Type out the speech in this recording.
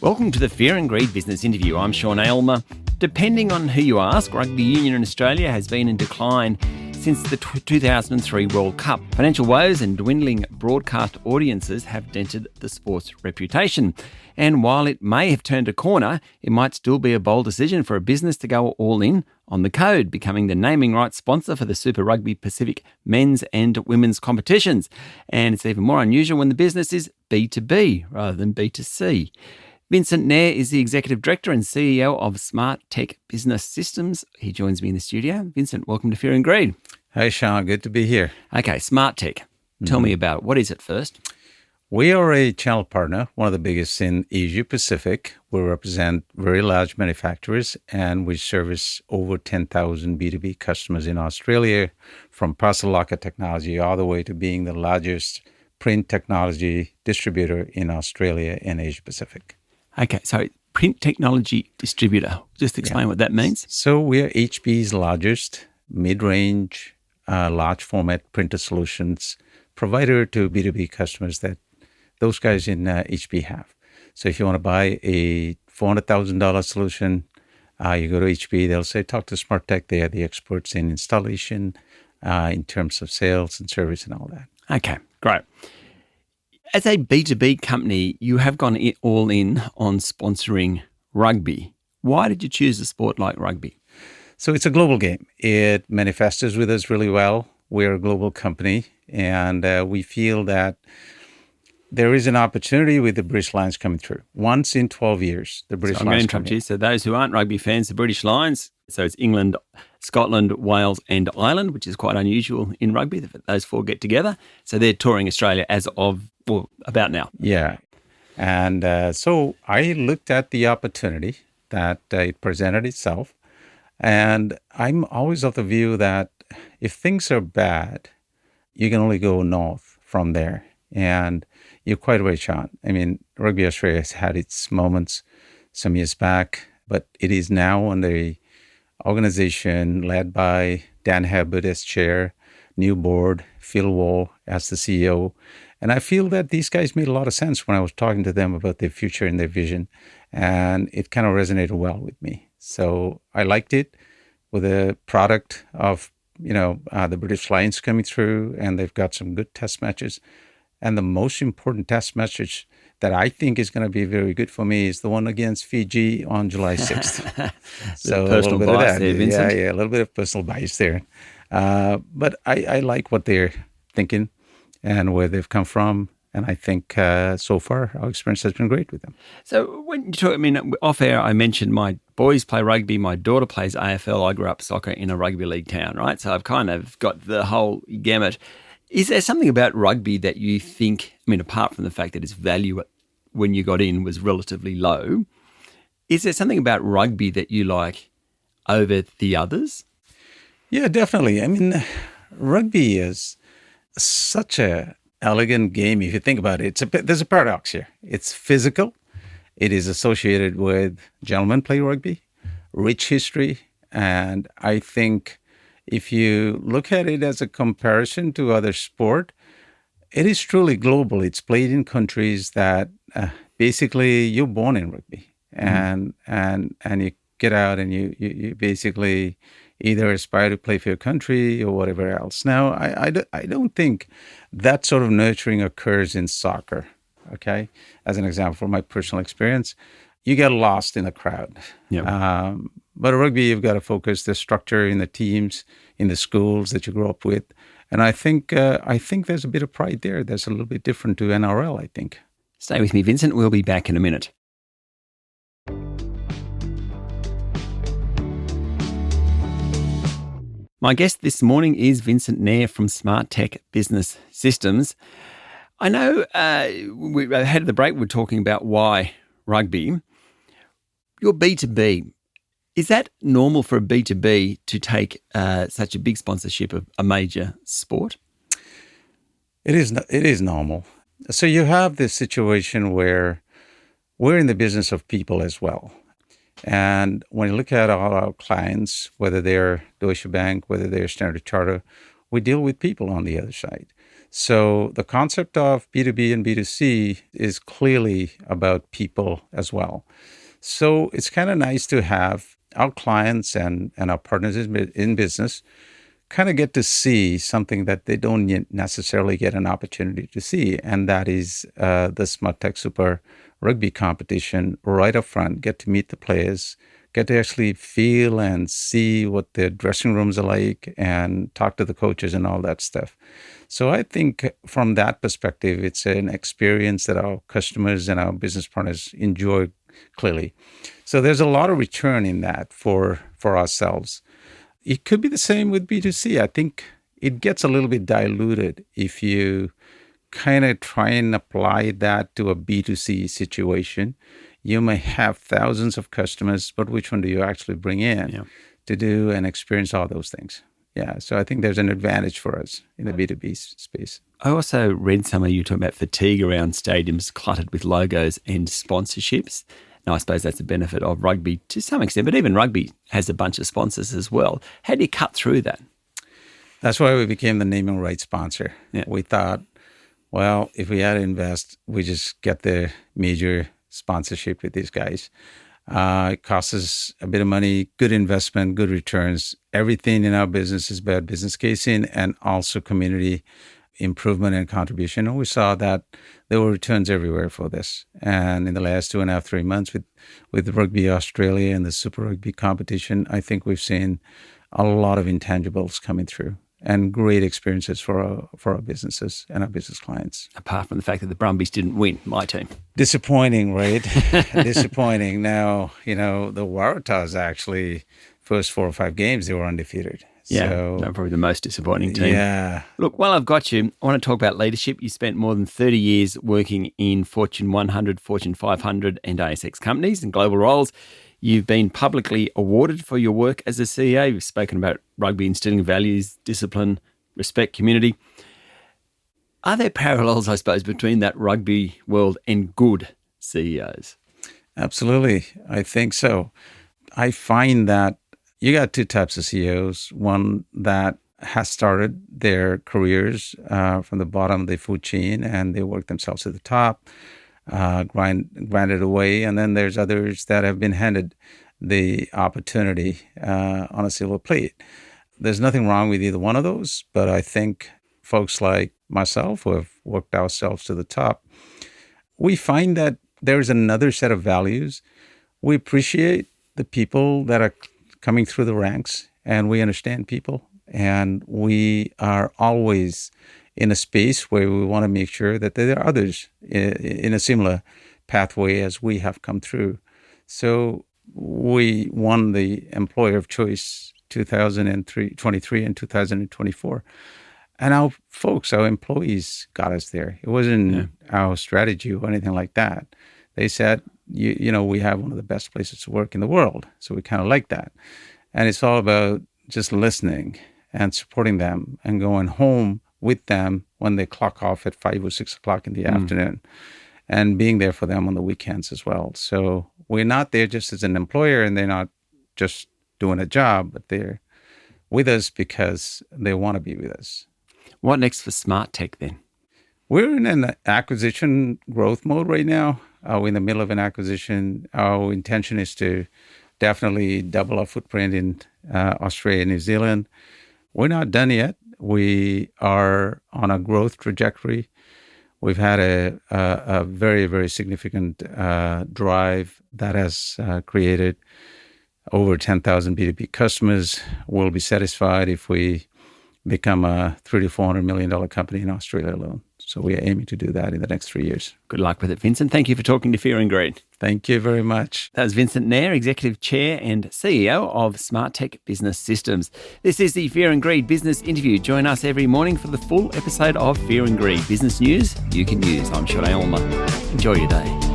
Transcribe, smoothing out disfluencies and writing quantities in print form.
Welcome to the Fear and Greed Business Interview. I'm Sean Aylmer. Depending on who you ask, rugby union in Australia has been in decline since the 2003 World Cup. Financial woes and dwindling broadcast audiences have dented the sport's reputation. And while it may have turned a corner, it might still be a bold decision for a business to go all in on the code, becoming the naming rights sponsor for the Super Rugby Pacific men's and women's competitions. And it's even more unusual when the business is B2B rather than B2C. Vincent Nair is the Executive Director and CEO of Smartech Business Systems. He joins me in the studio. Vincent, welcome to Fear and Greed. Hey, Sean. Good to be here. Okay, Smartech. Tell me about it. What is it first? We are a channel partner, one of the biggest in Asia Pacific. We represent very large manufacturers, and we service over 10,000 B2B customers in Australia, from parcel locker technology all the way to being the largest print technology distributor in Australia and Asia Pacific. Okay, so print technology distributor. Just explain what that means. So we are HP's largest mid-range, large format printer solutions provider to B2B customers that those guys in HP have. So if you want to buy a $400,000 solution, you go to HP, they'll say, talk to Smartech. They are the experts in installation, in terms of sales and service and all that. Okay, great. As a B2B company, you have gone all in on sponsoring rugby. Why did you choose a sport like rugby? So it's a global game. It manifests with us really well. We're a global company, and we feel that there is an opportunity with the British Lions coming through. Once in 12 years, the British Lions. I'm going to interrupt you. So those who aren't rugby fans, the British Lions, so it's England, Scotland, Wales and Ireland, which is quite unusual in rugby, that those four get together. So they're touring Australia as of, about now. Yeah. And so I looked at the opportunity that it presented itself. And I'm always of the view that if things are bad, you can only go north from there. And you're quite right, Sean. I mean, Rugby Australia has had its moments some years back, but it is now under an organization led by Dan Herbert as chair, new board, Phil Wall as the CEO. And I feel that these guys made a lot of sense when I was talking to them about their future and their vision. And it kind of resonated well with me. So I liked it with a product of, the British Lions coming through, and they've got some good test matches. And the most important test match that I think is going to be very good for me is the one against Fiji on July 6th. So a little bit of that. There, Vincent. Yeah, a little bit of personal bias there. But I like what they're thinking and where they've come from. And I think so far our experience has been great with them. So when you talk, off air, I mentioned my boys play rugby. My daughter plays AFL. I grew up soccer in a rugby league town, right? So I've kind of got the whole gamut. Is there something about rugby that you think, apart from the fact that its value when you got in was relatively low, is there something about rugby that you like over the others? Yeah, definitely. Rugby is such a elegant game if you think about it. There's a paradox here. It's physical. It is associated with gentlemen play rugby, rich history, and I think if you look at it as a comparison to other sport, it is truly global. It's played in countries that basically you're born in rugby, and you get out and you basically either aspire to play for your country or whatever else. Now, I don't think that sort of nurturing occurs in soccer. Okay, as an example, from my personal experience, you get lost in the crowd. Yep. But rugby, you've got to focus the structure in the teams, in the schools that you grew up with. And I think there's a bit of pride there. That's a little bit different to NRL, I think. Stay with me, Vincent. We'll be back in a minute. My guest this morning is Vincent Nair from Smartech Business Systems. I know ahead of the break, we're talking about why rugby. You're B2B. Is that normal for a B2B to take such a big sponsorship of a major sport? It is normal. So you have this situation where we're in the business of people as well. And when you look at all our clients, whether they're Deutsche Bank, whether they're Standard Chartered, we deal with people on the other side. So the concept of B2B and B2C is clearly about people as well. So it's kind of nice to have our clients and our partners in business kind of get to see something that they don't necessarily get an opportunity to see. And that is the Smartech Super Rugby competition right up front, get to meet the players, get to actually feel and see what their dressing rooms are like and talk to the coaches and all that stuff. So I think from that perspective, it's an experience that our customers and our business partners enjoy clearly. So there's a lot of return in that for ourselves. It could be the same with B2C. I think it gets a little bit diluted if you kind of try and apply that to a B2C situation. You may have thousands of customers, but which one do you actually bring in to do and experience all those things? Yeah, so I think there's an advantage for us in the B2B space. I also read somewhere you talking about fatigue around stadiums cluttered with logos and sponsorships. Now, I suppose that's a benefit of rugby to some extent, but even rugby has a bunch of sponsors as well. How do you cut through that? That's why we became the naming rights sponsor. Yeah. We thought, well, if we had to invest, we just get the major sponsorship with these guys. It costs us a bit of money, good investment, good returns. Everything in our business is about business casing and also community improvement and contribution. And we saw that there were returns everywhere for this. And in the last 2.5, 3 months with Rugby Australia and the Super Rugby competition, I think we've seen a lot of intangibles coming through and great experiences for our businesses and our business clients. Apart from the fact that the Brumbies didn't win, my team. Disappointing, right? Disappointing. Now, the Waratahs actually, first 4 or 5 games, they were undefeated. Yeah, So, they're probably the most disappointing team. Yeah. Look, while I've got you, I want to talk about leadership. You spent more than 30 years working in Fortune 100, Fortune 500 and ASX companies in global roles. You've been publicly awarded for your work as a CEO. You've spoken about rugby instilling values, discipline, respect, community. Are there parallels, I suppose, between that rugby world and good CEOs? Absolutely. I think so. I find that you got 2 types of CEOs. One that has started their careers from the bottom of the food chain and they work themselves to the top, grinded away. And then there's others that have been handed the opportunity on a silver plate. There's nothing wrong with either one of those, but I think folks like myself who have worked ourselves to the top, we find that there's another set of values. We appreciate the people that are coming through the ranks and we understand people and we are always in a space where we want to make sure that there are others in a similar pathway as we have come through. So we won the Employer of Choice 2023 and 2024. And our folks, our employees got us there. It wasn't our strategy or anything like that. They said, we have one of the best places to work in the world. So we kind of like that. And it's all about just listening and supporting them and going home with them when they clock off at 5 or 6 o'clock in the afternoon and being there for them on the weekends as well. So we're not there just as an employer and they're not just doing a job, but they're with us because they want to be with us. What next for Smartech then? We're in an acquisition growth mode right now. We're in the middle of an acquisition. Our intention is to definitely double our footprint in Australia and New Zealand. We're not done yet. We are on a growth trajectory. We've had a very, very significant drive that has created over 10,000 B2B customers. We'll be satisfied if we become a $300 to $400 million company in Australia alone. So we are aiming to do that in the next 3 years. Good luck with it, Vincent. Thank you for talking to Fear and Greed. Thank you very much. That was Vincent Nair, Executive Chair and CEO of Smartech Business Systems. This is the Fear and Greed Business Interview. Join us every morning for the full episode of Fear and Greed Business News you can use. I'm Sean Aylmer. Enjoy your day.